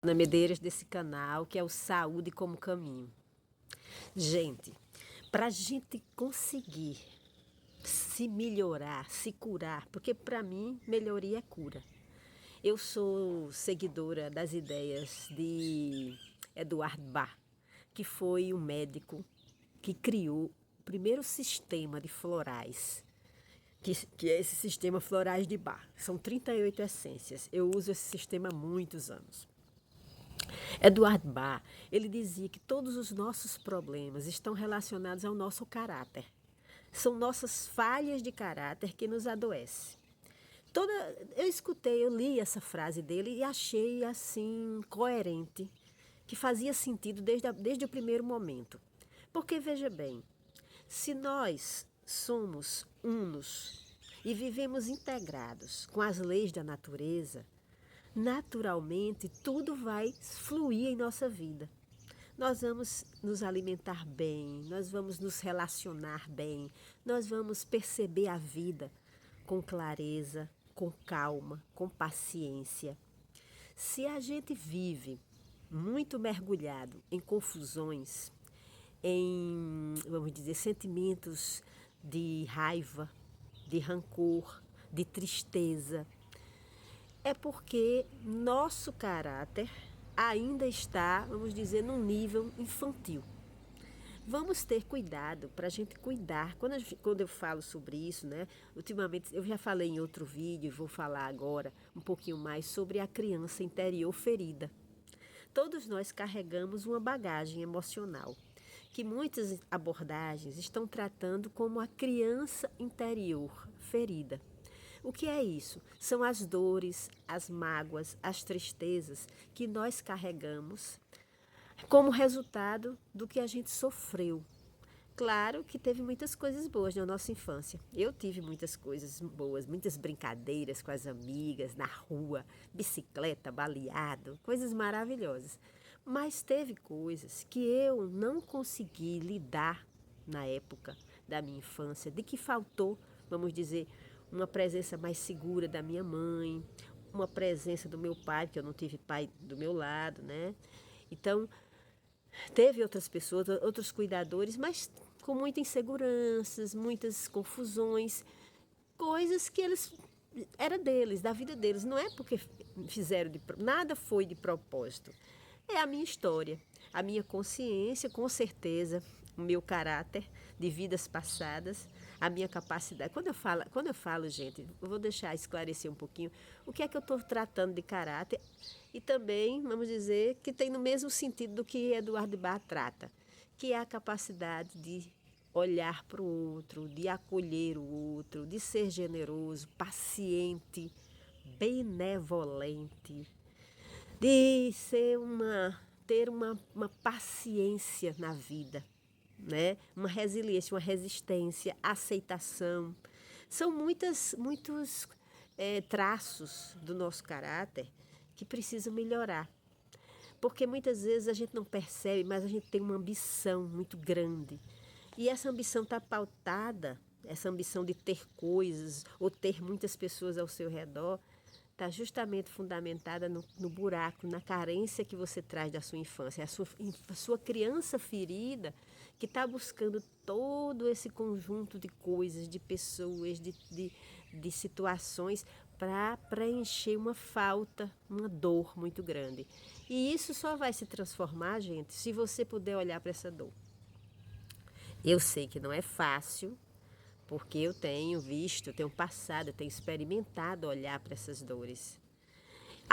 Ana Medeiros desse canal, que é o Saúde como Caminho. Gente, para a gente conseguir se melhorar, se curar, porque para mim melhoria é cura. Eu sou seguidora das ideias de Eduardo Bach, que foi o médico que criou o primeiro sistema de florais, que é esse sistema florais de Bach. São 38 essências. Eu uso esse sistema há muitos anos. Eduardo Bach, ele dizia que todos os nossos problemas estão relacionados ao nosso caráter. São nossas falhas de caráter que nos adoecem. Eu escutei, eu li essa frase dele e achei assim coerente, que fazia sentido desde o primeiro momento. Porque veja bem, se nós somos unos e vivemos integrados com as leis da natureza, naturalmente tudo vai fluir em nossa vida. Nós vamos nos alimentar bem, nós vamos nos relacionar bem, nós vamos perceber a vida com clareza, com calma, com paciência. Se a gente vive muito mergulhado em confusões, em, vamos dizer, sentimentos de raiva, de rancor, de tristeza, é porque nosso caráter ainda está, vamos dizer, num nível infantil. Vamos ter cuidado para a gente cuidar. Quando eu falo sobre isso, né? Ultimamente, eu já falei em outro vídeo e vou falar agora um pouquinho mais sobre a criança interior ferida. Todos nós carregamos uma bagagem emocional, que muitas abordagens estão tratando como a criança interior ferida. O que é isso? São as dores, as mágoas, as tristezas que nós carregamos como resultado do que a gente sofreu. Claro que teve muitas coisas boas na nossa infância. Eu tive muitas coisas boas, muitas brincadeiras com as amigas, na rua, bicicleta, baleado, coisas maravilhosas. Mas teve coisas que eu não consegui lidar na época da minha infância, de que faltou, vamos dizer, uma presença mais segura da minha mãe, uma presença do meu pai, porque eu não tive pai do meu lado, né? Então, teve outras pessoas, outros cuidadores, mas com muitas inseguranças, muitas confusões, coisas que eles era deles, da vida deles, não é porque fizeram nada foi de propósito. É a minha história, a minha consciência, com certeza, o meu caráter de vidas passadas, a minha capacidade. Quando eu falo, gente, eu vou deixar esclarecer um pouquinho o que é que eu estou tratando de caráter e também, vamos dizer, que tem no mesmo sentido do que Eduardo Bach trata, que é a capacidade de olhar para o outro, de acolher o outro, de ser generoso, paciente, benevolente, de ter uma paciência na vida, né? Uma resiliência, uma resistência, aceitação. São muitos traços do nosso caráter que precisam melhorar. Porque muitas vezes a gente não percebe, mas a gente tem uma ambição muito grande. E essa ambição está pautada, essa ambição de ter coisas ou ter muitas pessoas ao seu redor, está justamente fundamentada no buraco, na carência que você traz da sua infância. É a sua criança ferida que está buscando todo esse conjunto de coisas, de pessoas, de situações para preencher uma falta, uma dor muito grande. E isso só vai se transformar, gente, se você puder olhar para essa dor. Eu sei que não é fácil, porque eu tenho visto, eu tenho passado, eu tenho experimentado olhar para essas dores.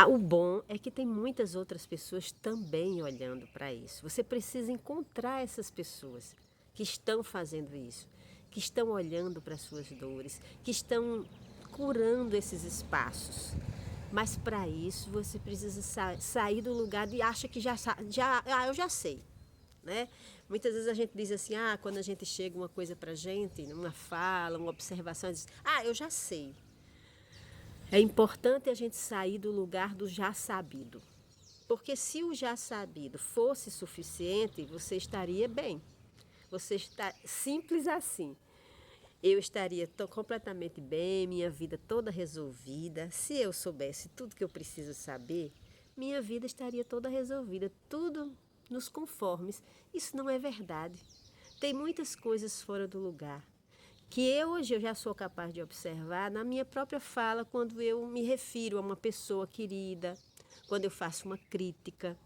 O bom é que tem muitas outras pessoas também olhando para isso. Você precisa encontrar essas pessoas que estão fazendo isso, que estão olhando para as suas dores, que estão curando esses espaços. Mas para isso você precisa sair do lugar de acha que eu já sei, né? Muitas vezes a gente diz assim, quando a gente chega uma coisa para a gente, uma fala, uma observação, diz, eu já sei. É importante a gente sair do lugar do já sabido. Porque se o já sabido fosse suficiente, você estaria bem. Você está simples assim. Eu estaria completamente bem, minha vida toda resolvida, se eu soubesse tudo que eu preciso saber. minha vida estaria toda resolvida, tudo nos conformes. Isso não é verdade. Tem muitas coisas fora do lugar que hoje eu já sou capaz de observar na minha própria fala quando eu me refiro a uma pessoa querida, quando eu faço uma crítica,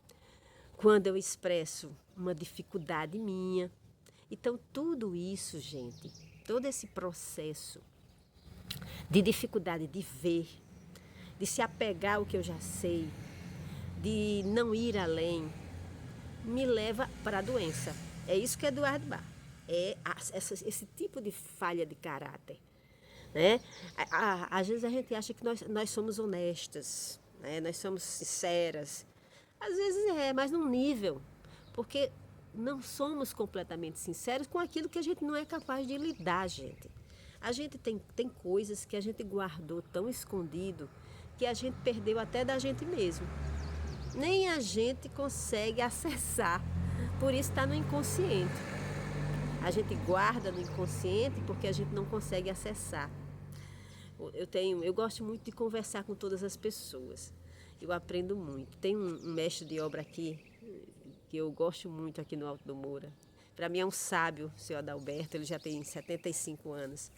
quando eu expresso uma dificuldade minha. Então, tudo isso, gente, todo esse processo de dificuldade de ver, de se apegar ao que eu já sei, de não ir além, me leva para a doença. É isso que Eduardo Bar. É esse tipo de falha de caráter. Né? Às vezes a gente acha que nós somos honestas, né? Nós somos sinceras. Às vezes mas num nível, porque não somos completamente sinceros com aquilo que a gente não é capaz de lidar, gente. A gente tem coisas que a gente guardou tão escondido que a gente perdeu até da gente mesmo. Nem a gente consegue acessar, por isso está no inconsciente. A gente guarda no inconsciente porque a gente não consegue acessar. Eu gosto muito de conversar com todas as pessoas. Eu aprendo muito. Tem um mestre de obra aqui, que eu gosto muito aqui no Alto do Moura. Para mim é um sábio, o senhor Adalberto, ele já tem 75 anos.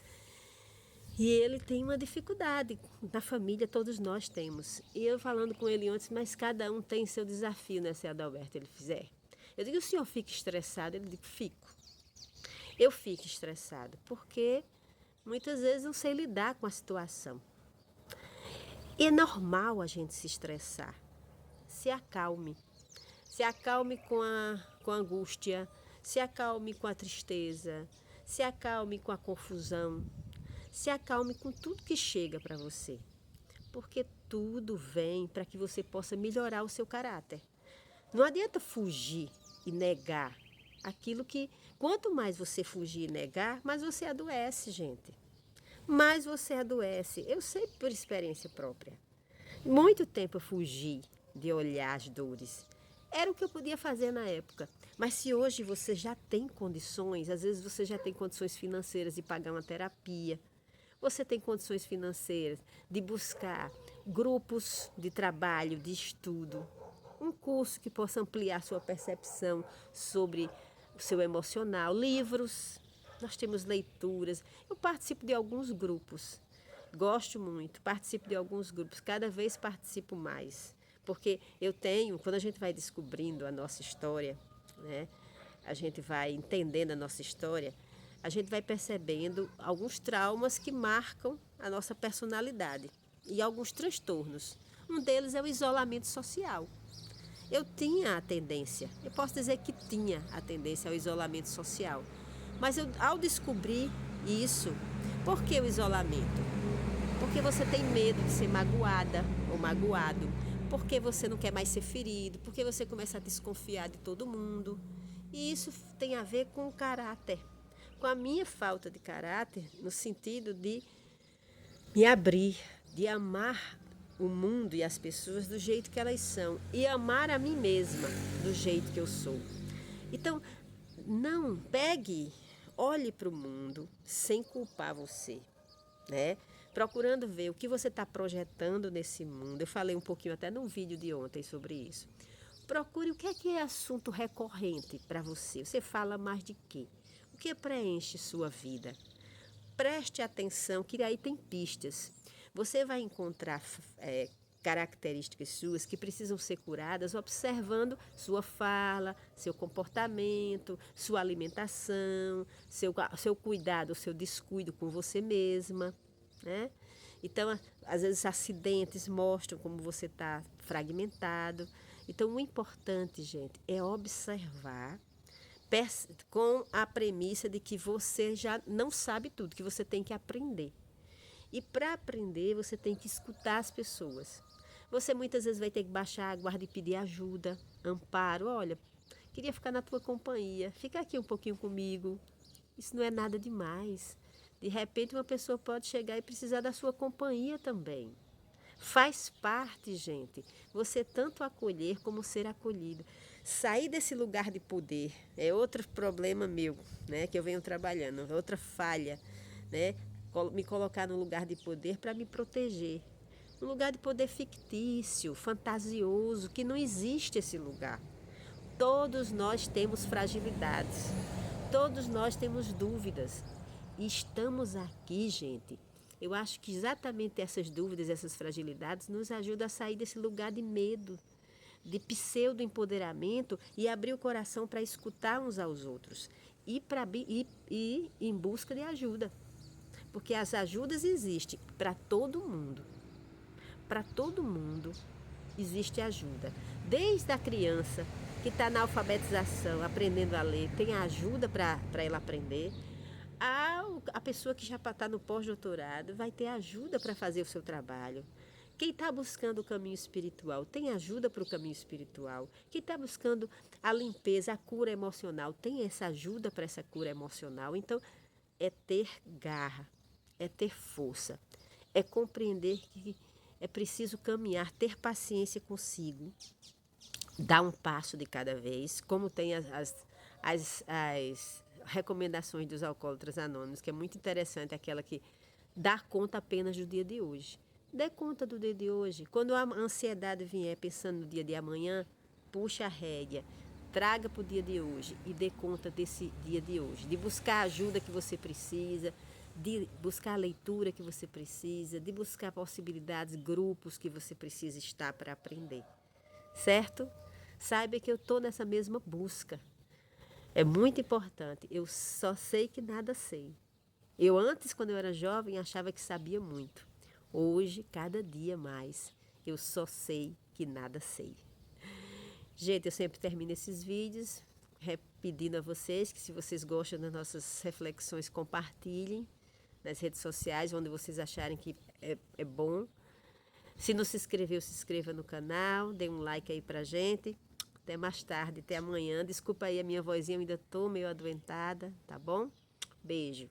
E ele tem uma dificuldade, na família todos nós temos. E eu falando com ele antes, mas cada um tem seu desafio, né, senhor Adalberto, ele fizer. Eu digo, o senhor fica estressado? Ele diz, fico. Eu fico estressado, porque muitas vezes não sei lidar com a situação. E é normal a gente se estressar. Se acalme. Se acalme com a angústia, se acalme com a tristeza, se acalme com a confusão, se acalme com tudo que chega para você. Porque tudo vem para que você possa melhorar o seu caráter. Não adianta fugir e negar aquilo que, quanto mais você fugir e negar, mais você adoece, gente. Mais você adoece. Eu sei por experiência própria. Muito tempo eu fugi de olhar as dores. Era o que eu podia fazer na época. Mas se hoje você já tem condições, às vezes você já tem condições financeiras de pagar uma terapia, você tem condições financeiras de buscar grupos de trabalho, de estudo, um curso que possa ampliar sua percepção sobre o seu emocional, livros, nós temos leituras. Eu participo de alguns grupos, gosto muito, participo de alguns grupos, cada vez participo mais. Porque quando a gente vai descobrindo a nossa história, né, a gente vai entendendo a nossa história, a gente vai percebendo alguns traumas que marcam a nossa personalidade e alguns transtornos. Um deles é o isolamento social. Eu tinha a tendência, eu posso dizer que tinha a tendência ao isolamento social, mas ao descobrir isso, por que o isolamento? Porque você tem medo de ser magoada ou magoado, porque você não quer mais ser ferido, porque você começa a desconfiar de todo mundo. E isso tem a ver com o caráter, com a minha falta de caráter, no sentido de me abrir, de amar o mundo e as pessoas do jeito que elas são e amar a mim mesma do jeito que eu sou. Então, não olhe para o mundo sem culpar você, né? Procurando ver o que você está projetando nesse mundo. Eu falei um pouquinho até num vídeo de ontem sobre isso. Procure o que é assunto recorrente para você. Você fala mais de quê? O que preenche sua vida? Preste atenção, que aí tem pistas. Você vai encontrar características suas que precisam ser curadas observando sua fala, seu comportamento, sua alimentação, seu cuidado, seu descuido com você mesma, né? Então, às vezes, acidentes mostram como você está fragmentado. Então, o importante, gente, é observar com a premissa de que você já não sabe tudo, que você tem que aprender. E para aprender, você tem que escutar as pessoas. Você muitas vezes vai ter que baixar a guarda e pedir ajuda, amparo. Olha, queria ficar na tua companhia, fica aqui um pouquinho comigo. Isso não é nada demais. De repente, uma pessoa pode chegar e precisar da sua companhia também. Faz parte, gente, você tanto acolher como ser acolhido. Sair desse lugar de poder é outro problema meu, né, que eu venho trabalhando, outra falha, né? Me colocar no lugar de poder para me proteger. um lugar de poder fictício, fantasioso, que não existe esse lugar. Todos nós temos fragilidades, todos nós temos dúvidas. E estamos aqui, gente. Eu acho que exatamente essas dúvidas, essas fragilidades nos ajudam a sair desse lugar de medo, de pseudo-empoderamento e abrir o coração para escutar uns aos outros e em busca de ajuda. Porque as ajudas existem para todo mundo. Para todo mundo existe ajuda. Desde a criança que está na alfabetização, aprendendo a ler, tem ajuda para ela aprender. A pessoa que já está no pós-doutorado vai ter ajuda para fazer o seu trabalho. Quem está buscando o caminho espiritual tem ajuda para o caminho espiritual. Quem está buscando a limpeza, a cura emocional, tem essa ajuda para essa cura emocional. Então, é ter garra, é ter força, é compreender que é preciso caminhar, ter paciência consigo, dar um passo de cada vez, como tem as recomendações dos alcoólatras anônimos, que é muito interessante, aquela que dá conta apenas do dia de hoje. Dê conta do dia de hoje. Quando a ansiedade vier pensando no dia de amanhã, puxa a rédea, traga para o dia de hoje e dê conta desse dia de hoje, de buscar a ajuda que você precisa, de buscar a leitura que você precisa, de buscar possibilidades, grupos que você precisa estar para aprender. Certo? Saiba que eu estou nessa mesma busca. É muito importante. Eu só sei que nada sei. Eu antes, quando eu era jovem, achava que sabia muito. Hoje, cada dia mais, eu só sei que nada sei. Gente, eu sempre termino esses vídeos pedindo a vocês que, se vocês gostam das nossas reflexões, compartilhem nas redes sociais, onde vocês acharem que é bom. Se não se inscreveu, se inscreva no canal, dê um like aí pra gente. Até mais tarde, até amanhã. Desculpa aí a minha vozinha, eu ainda tô meio adoentada, tá bom? Beijo.